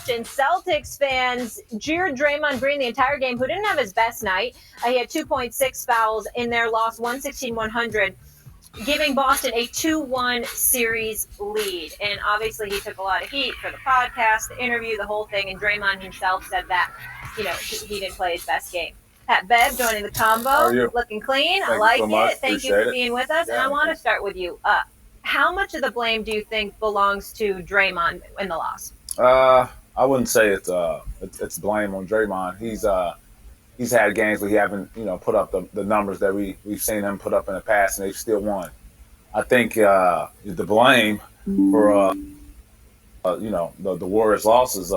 Boston Celtics fans jeered Draymond Green the entire game, who didn't have his best night. He had 2.6 fouls in their loss, 116-100, giving Boston a 2-1 series lead. And obviously he took a lot of heat for the podcast, the interview, the whole thing. And Draymond himself said that, he didn't play his best game. Pat Bev joining the combo, looking clean. I like it. Thank you for being with us. And I want to start with you. How much of the blame do you think belongs to Draymond in the loss? I wouldn't say it's blame on Draymond. He's had games where he haven't put up the numbers that we've seen him put up in the past, and they've still won. I think the blame for the Warriors' losses,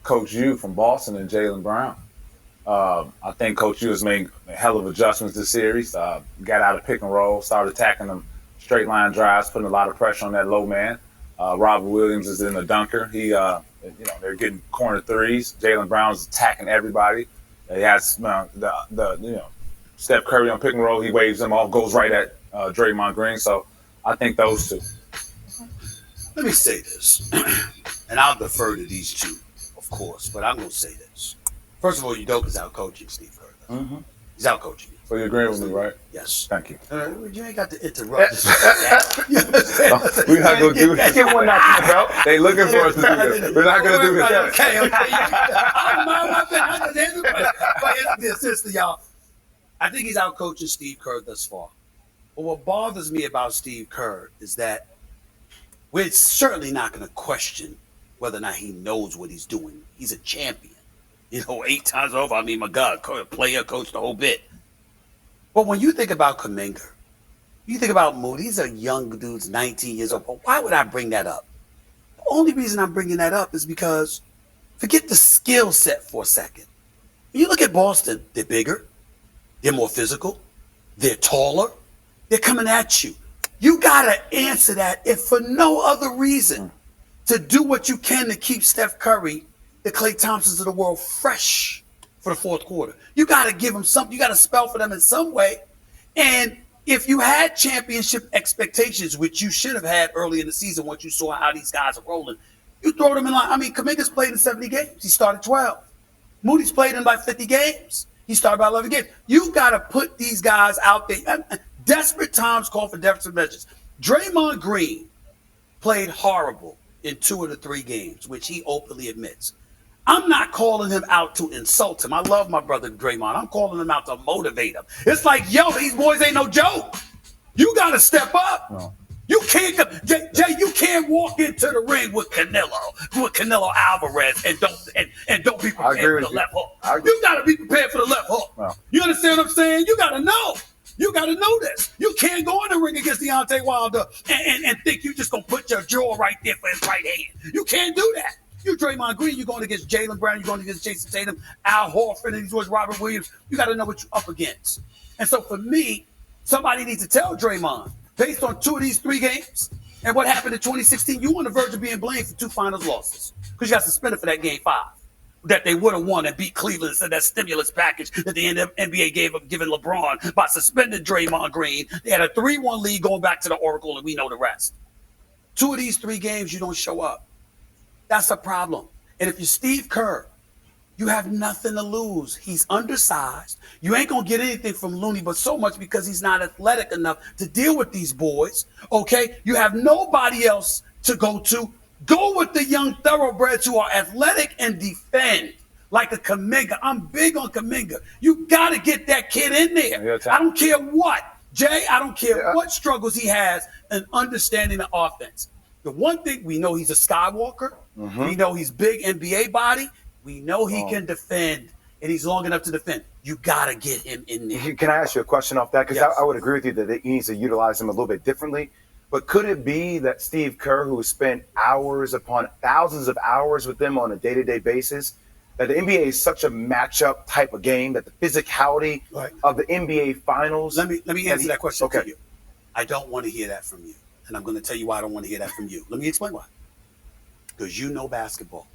Coach U from Boston and Jaylen Brown. I think Coach U has made a hell of adjustments this series. Got out of pick and roll, started attacking them straight line drives, putting a lot of pressure on that low man. Robert Williams is in the dunker. They're getting corner threes. Jaylen Brown's attacking everybody. He has Steph Curry on pick and roll. He waves them off, goes right at Draymond Green. So I think those two. Let me say this, and I'll defer to these two, of course, but I'm going to say this. First of all, Udoka's out-coaching Steve Kerr. Mm-hmm. He's out-coaching me. So you agree with me, right? Yes. Thank you. You ain't got to interrupt. We're not going to do this. Get one knocking the belt. They looking for us to do this. We're not going to do this. Okay. But seriously, y'all, I think he's out-coaching Steve Kerr thus far. But what bothers me about Steve Kerr is that we're certainly not going to question whether or not he knows what he's doing. He's a champion. 8 times over. I mean, my God, player, coach, the whole bit. But when you think about Kuminga, you think about Moody, these are young dudes, 19 years old. But why would I bring that up? The only reason I'm bringing that up is because forget the skill set for a second. When you look at Boston, they're bigger, they're more physical, they're taller, they're coming at you. You got to answer that if for no other reason to do what you can to keep Steph Curry, the Klay Thompsons of the world, fresh for the fourth quarter. You got to give them something. You got to spell for them in some way. And if you had championship expectations, which you should have had early in the season once you saw how these guys are rolling, you throw them in line. I mean, Kuminga's played in 70 games. He started 12. Moody's played in like 50 games. He started by 11 games. You got to put these guys out there. Desperate times call for desperate measures. Draymond Green played horrible in 2 of the 3 games, which he openly admits. I'm not calling him out to insult him. I love my brother Draymond. I'm calling him out to motivate him. It's like, yo, these boys ain't no joke. You got to step up. No. You can't, Jay, you can't walk into the ring with Canelo Alvarez and don't be prepared for the left hook. You got to be prepared for the left hook. No. You understand what I'm saying? You got to know. You got to know this. You can't go in the ring against Deontay Wilder and think you just going to put your jaw right there for his right hand. You can't do that. You Draymond Green, you're going against Jaylen Brown, you're going against Jason Tatum, Al Horford, and he's Robert Williams. You got to know what you're up against. And so for me, somebody needs to tell Draymond, based on 2 of these 3 games and what happened in 2016, you on the verge of being blamed for 2 finals losses because you got suspended for that game 5 that they would have won and beat Cleveland instead of that stimulus package that the NBA giving LeBron by suspending Draymond Green. They had a 3-1 lead going back to the Oracle, and we know the rest. 2 of these 3 games, you don't show up. That's a problem. And if you're Steve Kerr, you have nothing to lose. He's undersized. You ain't going to get anything from Looney but so much because he's not athletic enough to deal with these boys, okay? You have nobody else to go to. Go with the young thoroughbreds who are athletic and defend, like a Kuminga. I'm big on Kuminga. You got to get that kid in there. I don't care what. Jay, I don't care what struggles he has in understanding the offense. The one thing, we know he's a Skywalker. Mm-hmm. We know he's big NBA body. We know he can defend, and he's long enough to defend. You got to get him in there. Can I ask you a question off that? Because I would agree with you that he needs to utilize him a little bit differently. But could it be that Steve Kerr, who has spent hours upon thousands of hours with them on a day-to-day basis, that the NBA is such a matchup type of game, that the physicality of the NBA Finals? Let me answer that question to you. I don't want to hear that from you. And I'm going to tell you why I don't want to hear that from you. Let me explain why. Because you know basketball.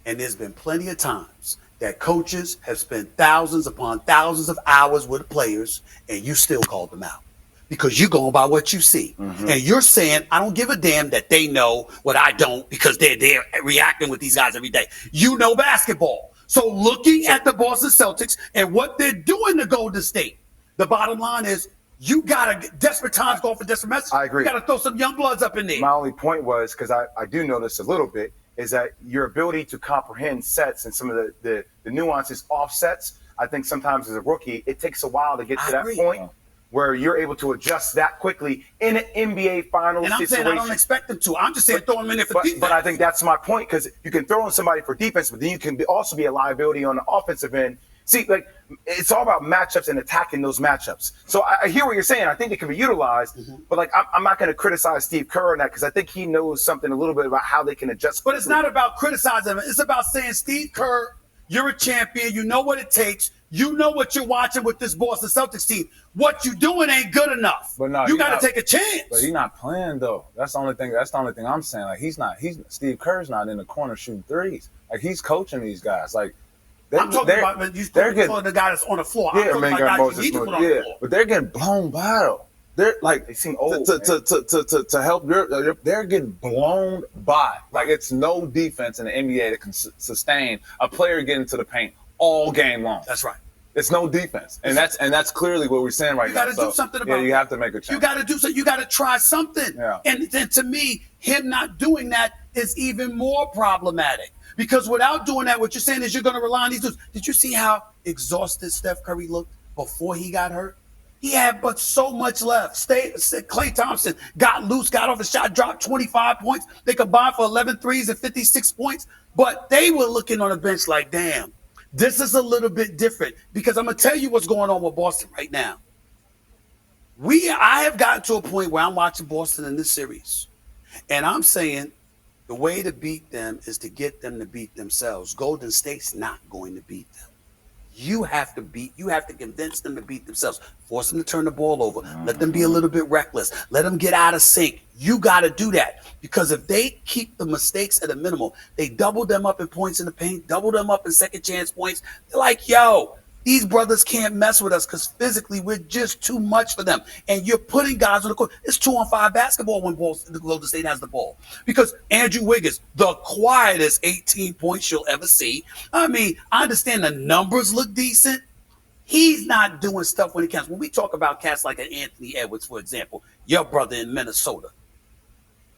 And there's been plenty of times that coaches have spent thousands upon thousands of hours with players, and you still called them out. because you're going by what you see. And you're saying, I don't give a damn that they know what I don't because they're reacting with these guys every day. You know basketball. So looking at the Boston Celtics and what they're doing to Golden State, the bottom line is you got to, desperate times call for desperate messages. I agree. You got to throw some young bloods up in there. My only point was, because I do know this a little bit, is that your ability to comprehend sets and some of the nuances offsets, I think sometimes as a rookie, it takes a while to get to that point where you're able to adjust that quickly in an NBA Finals situation. And I'm saying I don't expect them to. I'm just saying throw them in there for defense. But I think that's my point, because you can throw in somebody for defense, but then you can also be a liability on the offensive end. See, like, it's all about matchups and attacking those matchups. So I hear what you're saying. I think it can be utilized, but like I'm not going to criticize Steve Kerr on that, because I think he knows something a little bit about how they can adjust. But it's not about criticizing him. It's about saying, Steve Kerr, you're a champion. You know what it takes. You know what you're watching with this Boston Celtics team. What you doing ain't good enough. But no, you got to take a chance. But he's not playing though. That's the only thing. That's the only thing I'm saying. Like Steve Kerr's not in the corner shooting threes. Like he's coaching these guys. Like I'm talking about they're getting the guy that's on the floor. Yeah, but they're getting blown by though. They're like they seem old to help. They're getting blown by. Like it's no defense in the NBA that can sustain a player getting to the paint all game long. That's right. It's no defense, and that's clearly what we're saying right now. You got to do something about it. Yeah, you have to make a change. You got to do something. You got to try something. Yeah. And then to me, him not doing that is even more problematic, because without doing that, what you're saying is you're going to rely on these dudes. Did you see how exhausted Steph Curry looked before he got hurt? He had but so much left. Klay Thompson got loose, got off a shot, dropped 25 points. They combined for 11 threes and 56 points. But they were looking on the bench like, damn, this is a little bit different, because I'm going to tell you what's going on with Boston right now. I have gotten to a point where I'm watching Boston in this series, and I'm saying the way to beat them is to get them to beat themselves. Golden State's not going to beat them. You have to convince them to beat themselves. Force them to turn the ball over. Let them be a little bit reckless. Let them get out of sync. You got to do that, because if they keep the mistakes at a minimal, they double them up in points in the paint, double them up in second chance points. They're like, yo, these brothers can't mess with us because physically we're just too much for them. And you're putting guys on the court. It's 2-on-5 basketball when the Golden State has the ball, because Andrew Wiggins, the quietest 18 points you'll ever see. I mean, I understand the numbers look decent. He's not doing stuff when he counts. When we talk about cats like an Anthony Edwards, for example, your brother in Minnesota,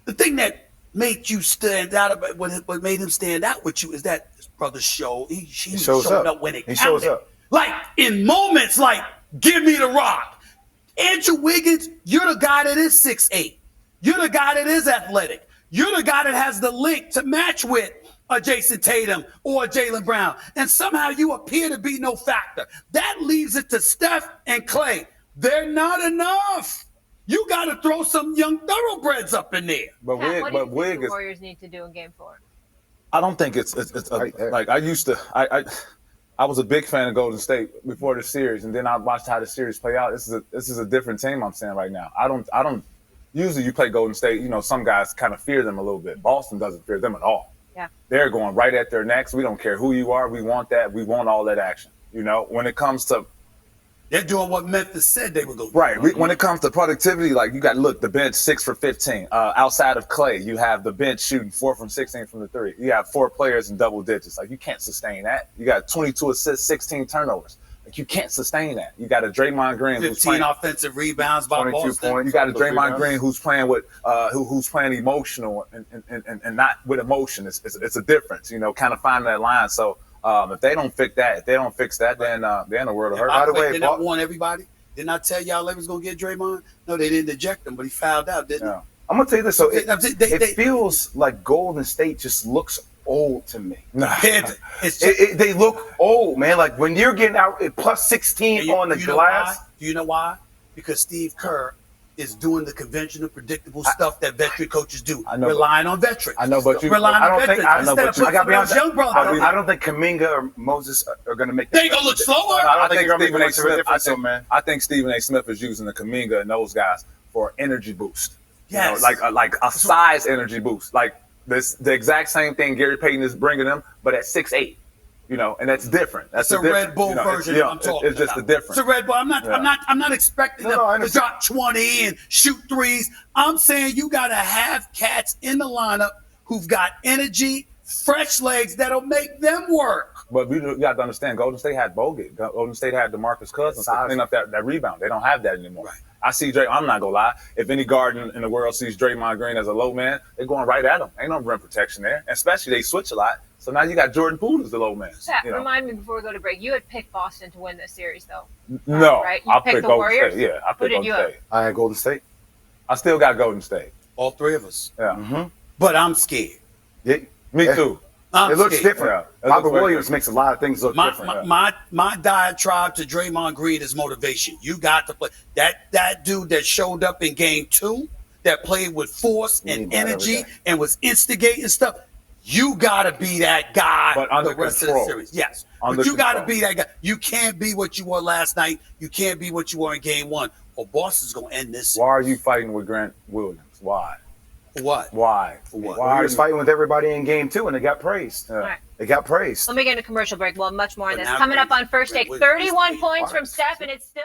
the thing that made you stand out, what made him stand out with you, is that his brother he showed up when it counted. He shows up. Like in moments like, give me the rock. Andrew Wiggins, you're the guy that is 6'8". You're the guy that is athletic. You're the guy that has the link to match with a Jason Tatum or a Jaylen Brown. And somehow you appear to be no factor. That leaves it to Steph and Klay. They're not enough. You got to throw some young thoroughbreds up in there. But Pat, what do you think the Warriors need to do in Game 4? I don't think it's like I used to. I was a big fan of Golden State before the series, and then I watched how the series play out. This is a different team I'm saying right now. I don't. Usually, you play Golden State. You know, some guys kind of fear them a little bit. Boston doesn't fear them at all. Yeah, they're going right at their necks. We don't care who you are. We want that. We want all that action. You know, when it comes to they're doing what Memphis said they were going to do. Right. When it comes to productivity, like you got to look, the bench 6 for 15. Outside of Klay, you have the bench shooting 4 from 16 from the 3. You have 4 players in double digits. Like you can't sustain that. You got 22 assists, 16 turnovers. Like you can't sustain that. You got a Draymond Green 15 offensive rebounds by 22 Boston. points. You got a Draymond Green who's playing with who's playing emotional and not with emotion. It's a difference, you know, kind of finding that line. So if they don't fix that, then they're in a world of hurt. By the way, did not warn everybody? Didn't I tell y'all they was gonna get Draymond? No, they didn't eject him, but he fouled out, didn't he? I'm gonna tell you this. So it feels like Golden State just looks old to me. They look old, man. Like when you're getting out at plus 16 on the glass. Do you know why? Because Steve Kerr is doing the conventional, predictable stuff that veteran coaches do, relying on veterans. I know, but I don't think Kuminga or Moses are going to make. They gonna look slower. I think Stephen A. Smith. I think Stephen A. Smith is using the Kuminga and those guys for energy boost. Yes, you know, like a size energy boost. Like the exact same thing Gary Payton is bringing them, but at 6'8". You know, and that's different. That's It's a Red Bull you know, version I'm talking It's just about. the difference. It's a Red Bull. I'm not expecting No, I them to drop 20 and shoot threes. I'm saying you got to have cats in the lineup who've got energy, fresh legs that'll make them work. But you got to understand, Golden State had Bogut. Golden State had DeMarcus Cousins to clean up that rebound. They don't have that anymore. Right. I see Dray. I'm not gonna lie. If any guard in the world sees Draymond Green as a low man, they're going right at him. Ain't no rim protection there. And especially they switch a lot. So now you got Jordan Poole as the low man. Pat, You know? remind me before we go to break. You had picked Boston to win this series, though. No, Right? You I picked picked the Golden Warriors? State. Yeah, I Who picked did Golden you have? State. I had Golden State. I still got Golden State. All three of us. Yeah, But I'm scared. Yeah. me too. I'm It looks scared. different. Yeah, it Robert looks very Williams different. makes a lot of things look different. My diatribe to Draymond Green is motivation. You got to play. That dude that showed up in game 2, that played with force and Need that energy every day. and was instigating stuff. You got to be that guy But under the rest control. of the series. Yes. Under But you got to control. be that guy. You can't be what you were last night. You can't be what you were in game 1. Or Boston's going to end this. Why are you fighting with Grant Williams? Why? For what? Why? For what? Why Well, he are was you fighting with everybody in game 2, and they got praised. Yeah. All right. They got praised. Let me get a commercial break. Well, much more on But this. now Coming up on First Grant Take, Williams is 31 the points from artist. Steph, and it's still...